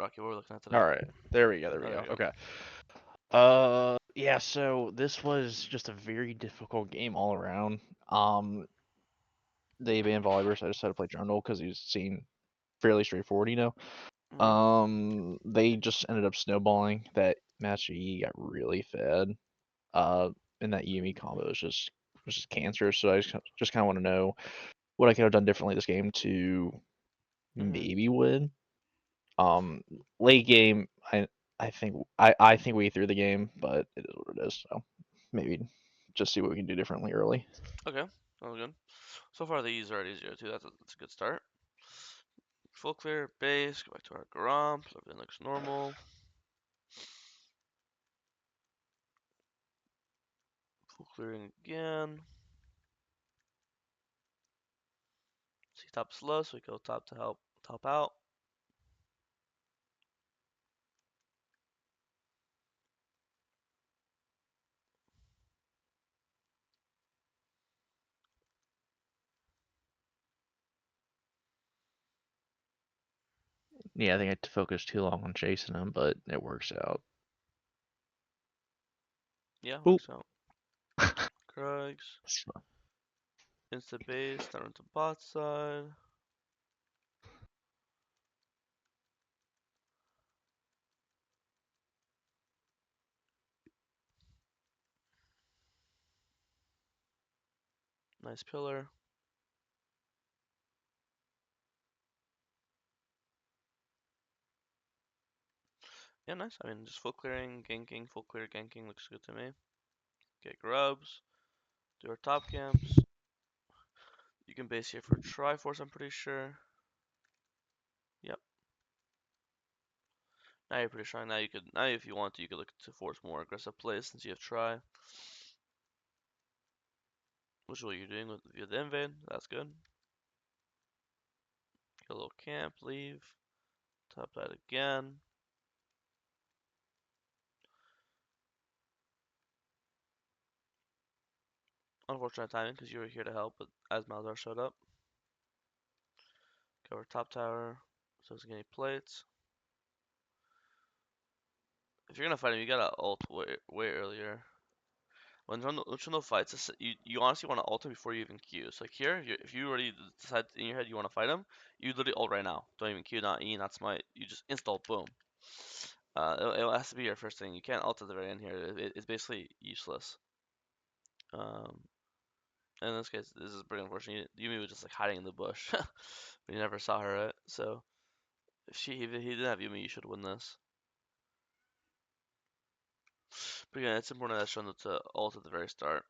Rocky? What are we looking at today? All right. There we go. There we Oh, there go. you go. Okay. Yeah, so this was just a very difficult game all around. They banned volleyball, so I decided to play Trundle because he seemed fairly straightforward. Mhm. They just ended up snowballing. That match E got really fed. Uh, and that EME combo was just cancerous. So I just kind of want to know what I could have done differently this game to Mhm. maybe win. Um, Late game, I think we threw the game, but it is what it is. So maybe just see what we can do differently early. Okay. All good. So far, the E's are at easier too. That's a good start. Full clear base. Go back to our Gromp. Everything looks normal. Full clearing again. See top slow, so we go top to help top out. Yeah, I think I focused too long on chasing him, but it works out. Yeah, Oop. works out. Krugs. Insta base. Down into bot side. Nice pillar. Yeah, nice. I mean, just full clearing, ganking, full clear, ganking looks good to me. Get grubs. Do our top camps. You can base here for Triforce, I'm pretty sure. Yep. Now you're pretty strong. Now if you want to, you could look to force more aggressive plays since you have Tri. Which is what you're doing with the invade. That's good. Get a little camp, leave. Top that again. Unfortunate timing because you were here to help, but as Malzar showed up. Cover top tower. So doesn't get any plates. If you're gonna fight him, you gotta ult way earlier. When Trundle fights, you honestly want to ult him before you even Q. So like here, if you already decide in your head you want to fight him, you literally ult right now. Don't even Q, not E, not smite. You just install, boom. It has to be your first thing. You can't ult at the very end here. It's basically useless. Um, in this case, this is pretty unfortunate. Yumi was just like hiding in the bush. We never saw her, right? So if he didn't have Yumi, you should win this. But yeah, it's important that Trundle to ult at the very start.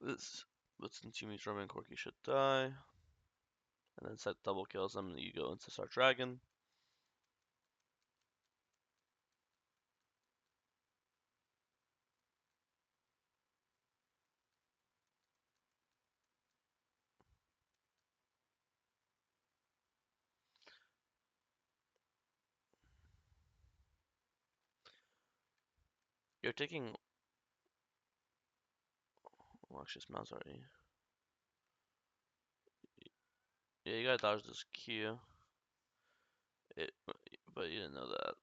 This, but since Yumi's roaming, Corki should die. And then set double kills them, and you go into start dragon. You're taking. Well, actually, it's mouse already. Yeah, you gotta dodge this Q. But you didn't know that.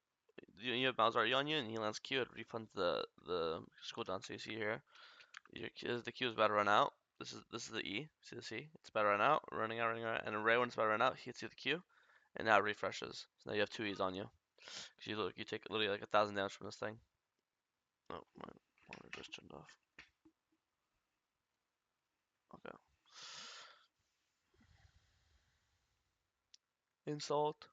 You have mouse already on you, and he lands Q. It refunds the cooldown. So you see here, the Q is about to run out. This is the E. See the C? It's about to run out, running out, running out. And right when it's about to run out, he hits you with the Q, and now it refreshes. So now you have two E's on you. Cause you take literally like 1,000 damage from this thing. Oh, my monitor just turned off. Okay. Insult.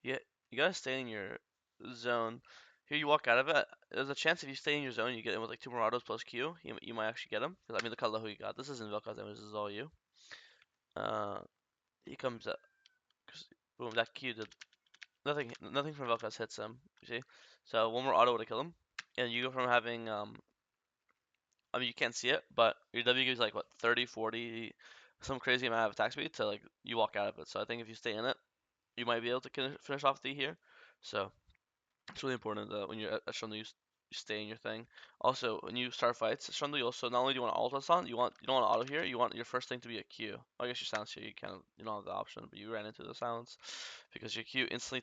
Yeah, you gotta stay in your zone. Here you walk out of it. There's a chance if you stay in your zone, you get him with like two more autos plus Q. You might actually get him. Cause I mean, look how low he got. This isn't Velka's damage. This is all you. Uh, he comes up. Boom, that Q did nothing. Nothing from Velka's hits him. You see? So one more auto would have killed him. And you go from having I mean, you can't see it, but your W gives like what 30, 40 some crazy amount of attack speed to like you walk out of it. So I think if you stay in it, you might be able to finish off the here. So it's really important that when you're at Trundle, you stay in your thing. Also, when you start fights, Trundle, you also not only do you want to auto on, you don't want to auto here. You want your first thing to be a Q. I guess your silence here, you don't have the option, but you ran into the silence because your Q instantly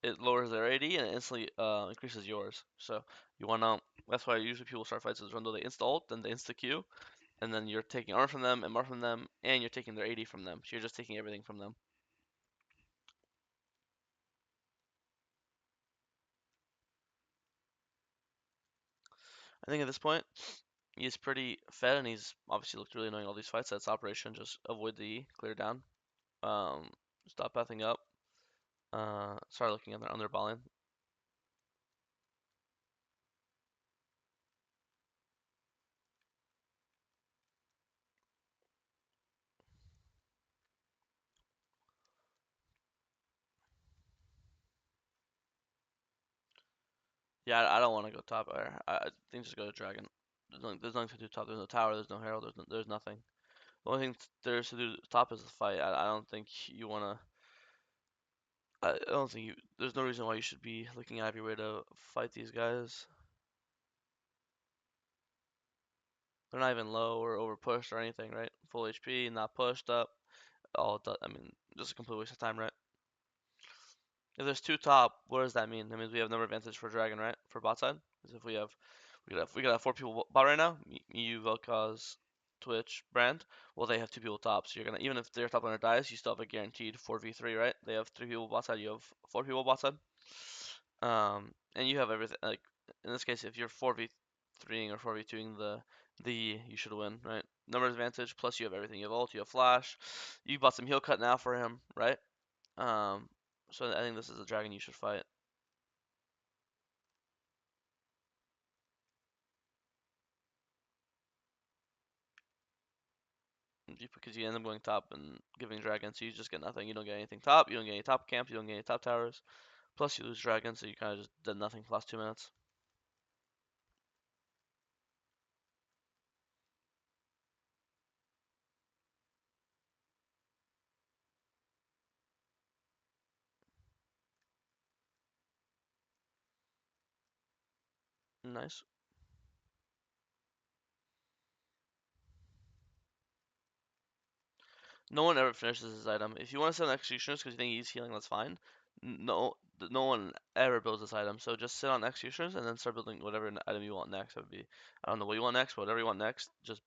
it lowers their AD and it instantly increases yours. So you want to. That's why usually people start fights with Trundle. They insta ult, then they insta Q, and then you're taking armor from them and more from them, and you're taking their AD from them. So you're just taking everything from them. I think at this point, he's pretty fed, and he's obviously looked really annoying all these fights. That's operation. Just avoid the E, clear down. Um, Stop pathing up. Start looking at their underballing. Yeah, I don't want to go top. I think just go to dragon. There's nothing to do top. There's no tower. There's no herald. There's nothing. The only thing there is to do top is the fight. I don't think you wanna. I don't think you. There's no reason why you should be looking out of your way to fight these guys. They're not even low or over pushed or anything, right? Full HP, not pushed up. I mean, just a complete waste of time, right? If there's two top, what does that mean? That means we have number advantage for dragon, right? For bot side, because if we could have four people bot right now. Me, you, Vel'Koz, Twitch, Brand. Well, they have two people top, so you're gonna even if their top laner dies, you still have a guaranteed 4v3, right? They have three people bot side, you have four people bot side. And you have everything. Like in this case, if you're 4v3ing or 4v2ing the you should win, right? Number advantage plus you have everything. You have ult, you have flash. You bought some heal cut now for him, right? Um, so I think this is a dragon you should fight. Because you end up going top and giving dragon, so you just get nothing. You don't get anything top, you don't get any top camps, you don't get any top towers. Plus you lose dragon, so you kind of just did nothing for the last 2 minutes. Nice. No one ever finishes his item. If you want to send executioners because you think he's healing, that's fine. No, no one ever builds this item. So just sit on executioners and then start building whatever item you want next. That would be, I don't know what you want next, but whatever you want next, just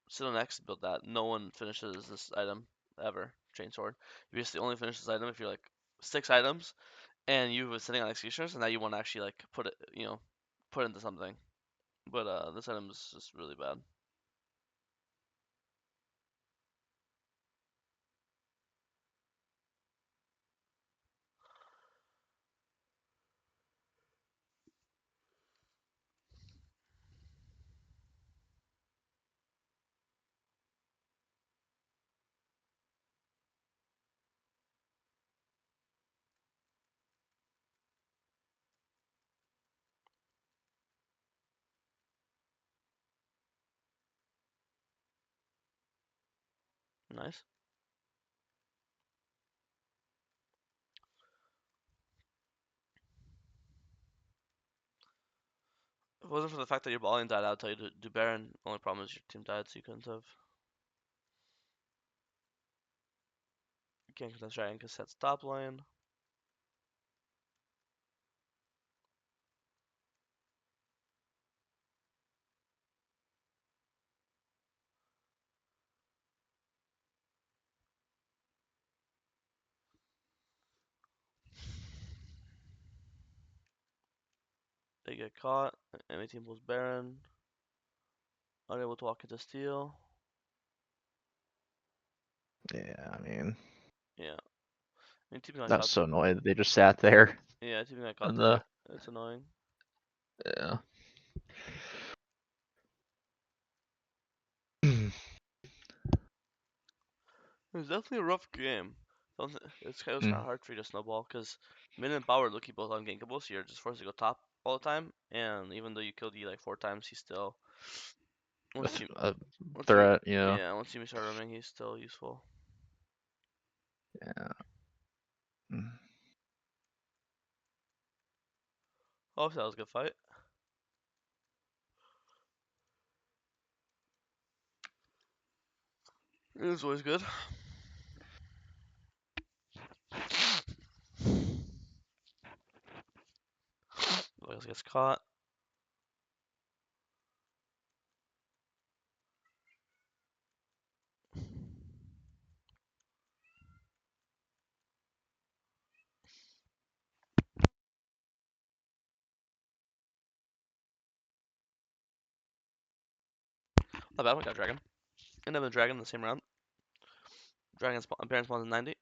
sit on X and build that. No one finishes this item ever. Chain sword. You basically only finish this item if you're like 6 items and you were sitting on executioners and now you want to actually like put it, put into something. But this item is just really bad. Nice. If it wasn't for the fact that your balling died, I'd tell you to do Baron. Only problem is your team died, so you couldn't have. You can't contest Dragon because that's top lane. They get caught. Enemy team pulls Baron. Unable to walk into steal. Yeah, I mean, Yeah. I mean, team got that's caught. so annoying. They just sat there Yeah, team got caught and there. It's annoying. yeah. It was definitely a rough game. It was kind Mm. of hard for you to snowball because Min and Power look both ungankable, so you're just forced to go top all the time. And even though you killed E like 4 times, he still Once you a once you threat, yeah, once you start roaming, he's still useful. Yeah. Mm. Oh, that was a good fight. It was always good. Lucas gets caught. Not bad, we got Dragon. End up with Dragon in the same round. Dragon Baron spawns in 90.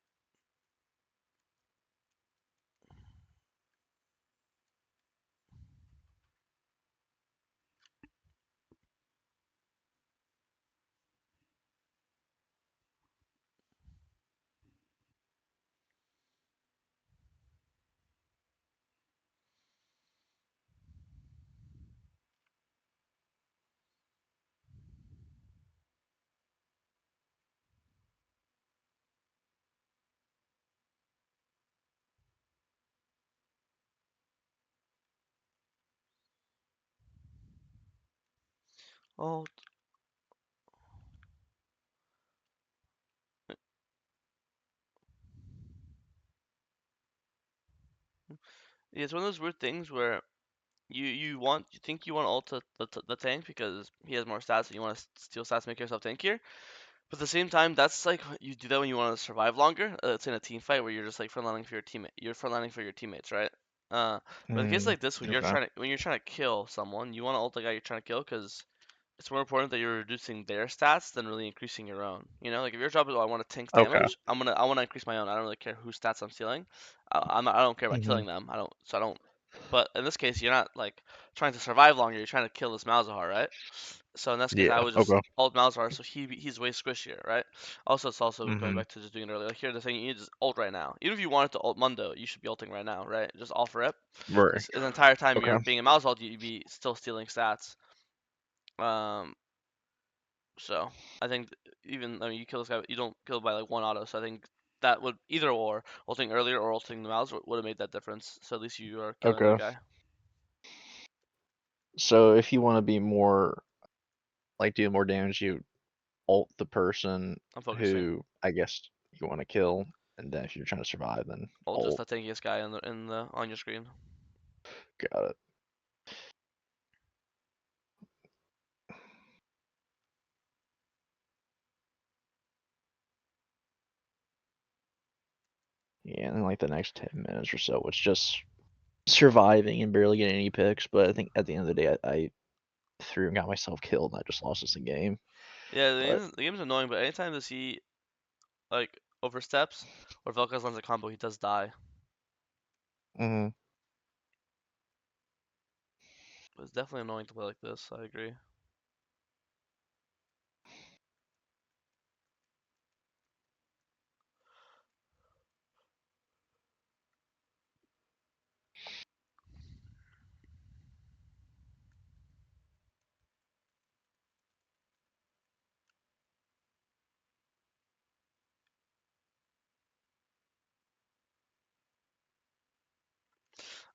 Oh, yeah, it's one of those weird things where you think you want to ult the tank because he has more stats and you want to steal stats to make yourself tankier. But at the same time, that's like you do that when you want to survive longer. It's in a team fight where you're just like frontlining for your teammate. You're frontlining for your teammates, right? But in a case like this, when Okay. you're trying to kill someone, you want to ult the guy you're trying to kill because it's more important that you're reducing their stats than really increasing your own. You know, like if your job is, oh, I want to tank Okay. damage, I want to increase my own. I don't really care whose stats I'm stealing. I don't care about hmm killing them. I don't. But in this case, you're not like trying to survive longer. You're trying to kill this Malzahar, right? So in this case, I Yeah. would just Okay. ult Malzahar, so he's way squishier, right? Also, it's also going hmm back to just doing it earlier. Like here, the thing you need is ult right now. Even if you wanted to ult Mundo, you should be ulting right now, right? Just off rip, Right. because the entire time Okay. you're being a Malzahar, you'd be still stealing stats. Um, so I think even I mean you kill this guy, you don't kill by like one auto. So I think that would either or ulting earlier or ulting the mouse would have made that difference. So at least you are killing that Okay. guy. So if you want to be more like do more damage, you ult the person I'm focusing. who I guess you want to kill, and then if you're trying to survive, then Ult just ult. the tankiest guy in the on your screen. Got it. Yeah, and then like the next 10 minutes or so, it's just surviving and barely getting any picks. But I think at the end of the day, I threw and got myself killed, and I just lost us a game. Yeah, But the game's annoying, but anytime that he like oversteps or Vel'Koz lands a combo, he does die. mhm. It's definitely annoying to play like this. I agree.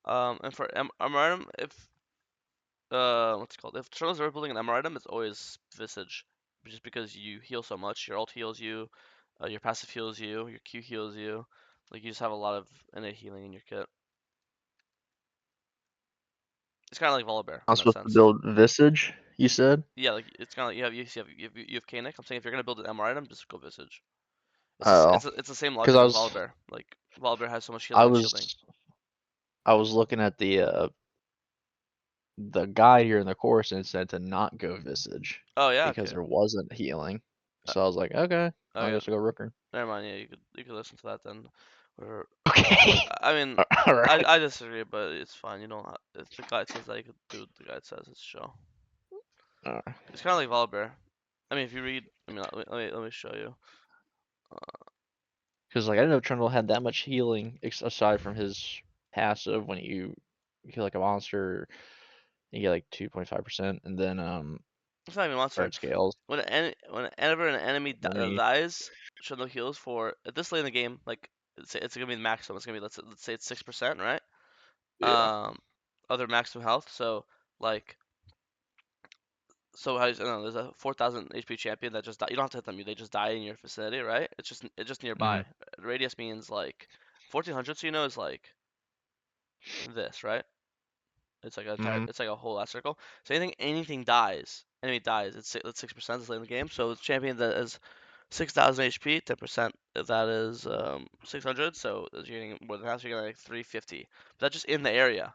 And for Amarantham, if what's it called? If Trundle's ever building an MR item, it's always Visage. Just because you heal so much, your ult heals you, your passive heals you, your Q heals you. Like you just have a lot of innate healing in your kit. It's kind of like Volibear I'm in that supposed to sense. build Visage. You said? Yeah, like it's kind of like you have Kaenic. I'm saying if you're gonna build an MR item, just go Visage. Oh, It's the same because logic as Volibear. Like Volibear has so much healing I and shielding. was I was looking at the guide here in the course and it said to not go Visage Oh yeah, because okay. there wasn't healing. Uh, So I was like, okay, oh I yeah, guess I'll go Rooker. never mind. Yeah, you could listen to that then. Or Okay. I mean, All right. I disagree, but it's fine. You don't have, if the guide says that, you could do what the guide says. It's show. It's kind of like Volibear. I mean, if you read, I mean, let me show you. Because like I didn't know Trundle had that much healing aside from his passive when you kill like a monster, you get like 2.5%, and then It's not even a monster. Art scales. Whenever an enemy Mini. dies, Trundle heals for at this late in the game. Like it's gonna be the maximum. It's gonna be let's say it's 6%, right? Yeah. Other maximum health. So like how do you, no, there's a 4,000 HP champion that just die. You don't have to hit them. They just die in your vicinity, right? It's just Mm-hmm. nearby. Radius means like 1400. So is like this, right? Mm-hmm. It's like a whole last circle. So anything dies, enemy dies. It's 6% is late in the game. So it's champion that is 6,000 HP, 10% of that is 600. So you're getting more than half. So you're getting like 350. But that's just in the area.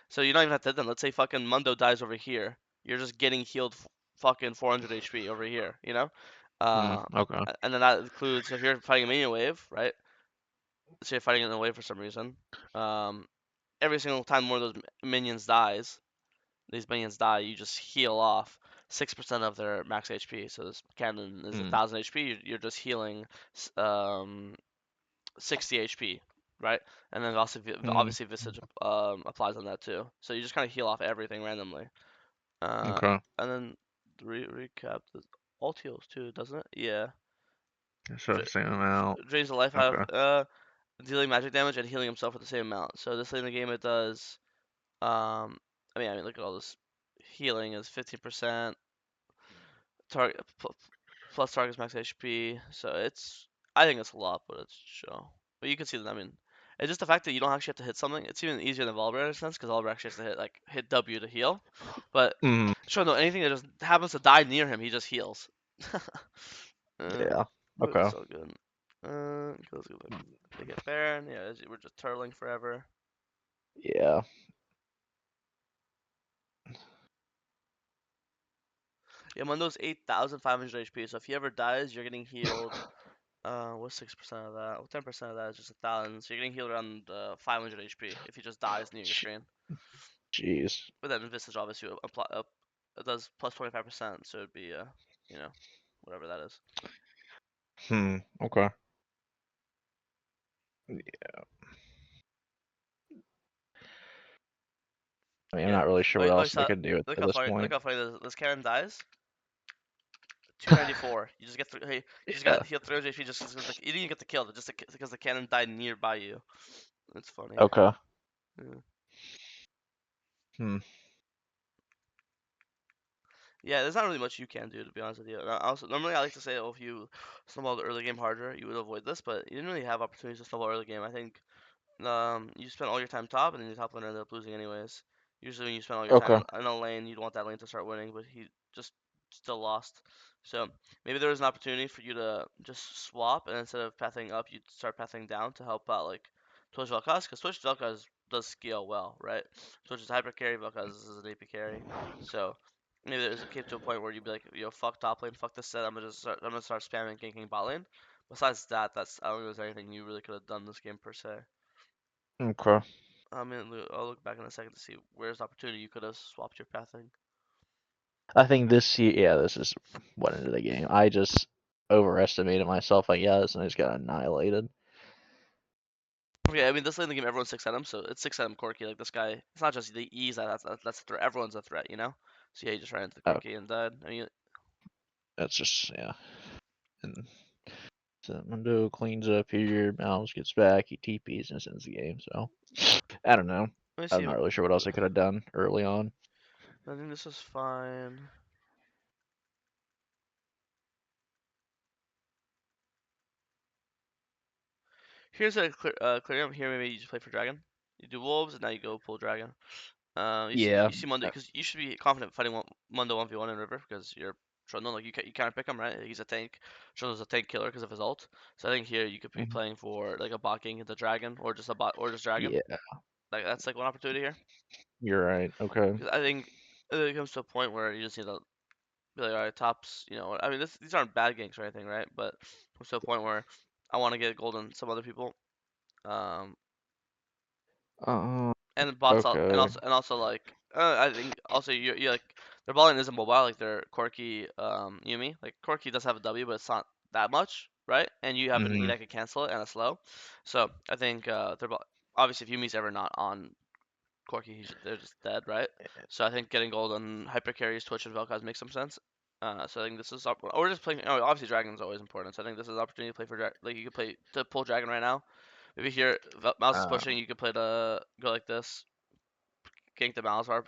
So you don't even have to hit them. Let's say fucking Mundo dies over here. You're just getting healed fucking 400 HP over here. Mm, Uh, okay. and then that includes if you're fighting a minion wave, right? Let's say you're fighting in a wave for some reason. Um, every single time one of those minions dies, these minions die, you just heal off 6% of their max HP. So this cannon is Mm, 1,000 HP. You're just healing um 60 HP, right? And then also mm, obviously Visage applies on that too. So you just kind of heal off everything randomly. Uh, okay. and then recap the ult heals too, doesn't it? Yeah. So same amount. Drains the life out Okay. of dealing magic damage and healing himself at the same amount. So this late in the game it does I mean look at all this healing is 15%, target plus target's max HP. So I think it's a lot, but it's show. But you can see that. I mean, it's just the fact that you don't actually have to hit something. It's even easier than Volver in a sense because Volver actually has to hit W to heal. But Mm, sure, no, anything that just happens to die near him, he just heals. uh, yeah. but Okay. it's all good. Let's go they get Baron. Yeah, we're just turtling forever. Yeah. Yeah, Mundo's 8,500 HP. So if he ever dies, you're getting healed. What's 6% of that? Well, 10% of that is just 1,000. So you're getting healed around 500 HP if he just dies near your J- screen. Jeez. But then Visage obviously it does plus 25%, so it'd be you know, whatever that is. Hmm. Okay. I mean, I'm Yeah. not really sure Oh, what oh, you else they saw. could do Look at how this funny. Look point. how funny this cannon dies. 294. You just get hey, you just Yeah. got healed 300 HP just because you didn't even get the kill, just because the cannon died nearby you. It's funny. Okay. Yeah. Hmm. Yeah, there's not really much you can do to be honest with you. And also, normally I like to say, oh, if you snowball the early game harder, you would avoid this, but you didn't really have opportunities to snowball early game. I think you spent all your time top, and then your top laner ended up losing anyways. Usually, when you spend all your time Okay. in a lane, you'd want that lane to start winning, but he just still lost. So maybe there was an opportunity for you to just swap, and instead of pathing up, you'd start pathing down to help out like Twitch Vel'Koz, because Twitch Vel'Koz does scale well, right? Twitch is hyper carry, Vel'Koz is an AP carry. So maybe it came to a point where you'd be like, yo, fuck top lane, fuck this set. I'm gonna start spamming ganking bot lane. Besides that, I don't think there's anything you really could have done this game per se. Okay. I mean, I'll look back in a second to see where's the opportunity you could have swapped your pathing. I think yeah, this is what into the game. I just overestimated myself, I guess, and I just got annihilated. Yeah, I mean, this late in the game, everyone's 6 at him, so it's 6 at him Corki. Like, this guy, it's not just the ease, that's a threat. Everyone's a threat, you know? So, yeah, he just ran into the Oh, Corki and died. I mean, that's just yeah. And so Mundo cleans up here, Mouse gets back, he TPs and ends the game. So I don't know. let me I'm see. not really sure what else I could have done early on. I think this is fine. Here's a clear up here. Maybe you just play for Dragon. You do Wolves, and now you go pull Dragon. Yeah. You see Mundo because you should be confident fighting Mundo 1v1 in River because you're Trundle. Like you can't pick him, right? He's a tank. Trundle's a tank killer because of his ult. So I think here you could be Mhm. playing for like a bot gank into Dragon or just a bot or just Dragon. Yeah, Like that's like one opportunity here. you're right. Okay. 'Cause I think it comes to a point where you just need to be like, all right, tops. I mean, these aren't bad ganks or anything, right? But it comes to a point where I want to get gold on some other people. Um, Uh, and bots al- okay. and also like I think also you like their ball line isn't mobile like their Corki Yumi. Like Corki does have a W, but it's not that much, right? And you have an E Hmm. that can cancel it and a slow. So I think obviously if Yumi's ever not on Corki, they're just dead, right? So I think getting gold on hyper carries Twitch and Vel'Koz makes some sense. So I think this is or just playing. Oh, obviously dragon's always important. So I think this is an opportunity to play for like you could play to pull dragon right now. Maybe here mouse is Uh, pushing. You could play to go like this, gank the Malzahar.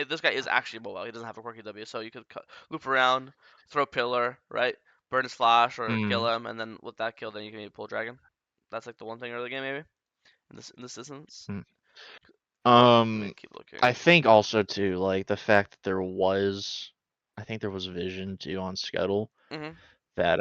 This guy is actually mobile. He doesn't have a quirky W, so you could loop around, throw pillar, right, burn his flash or kill mm, him, and then with that kill, then you can maybe pull dragon. That's like the one thing early game maybe in this instance. mm. Let me Um, keep I looking. think also too, like the fact that I think there was vision too on Scuttle Hmm that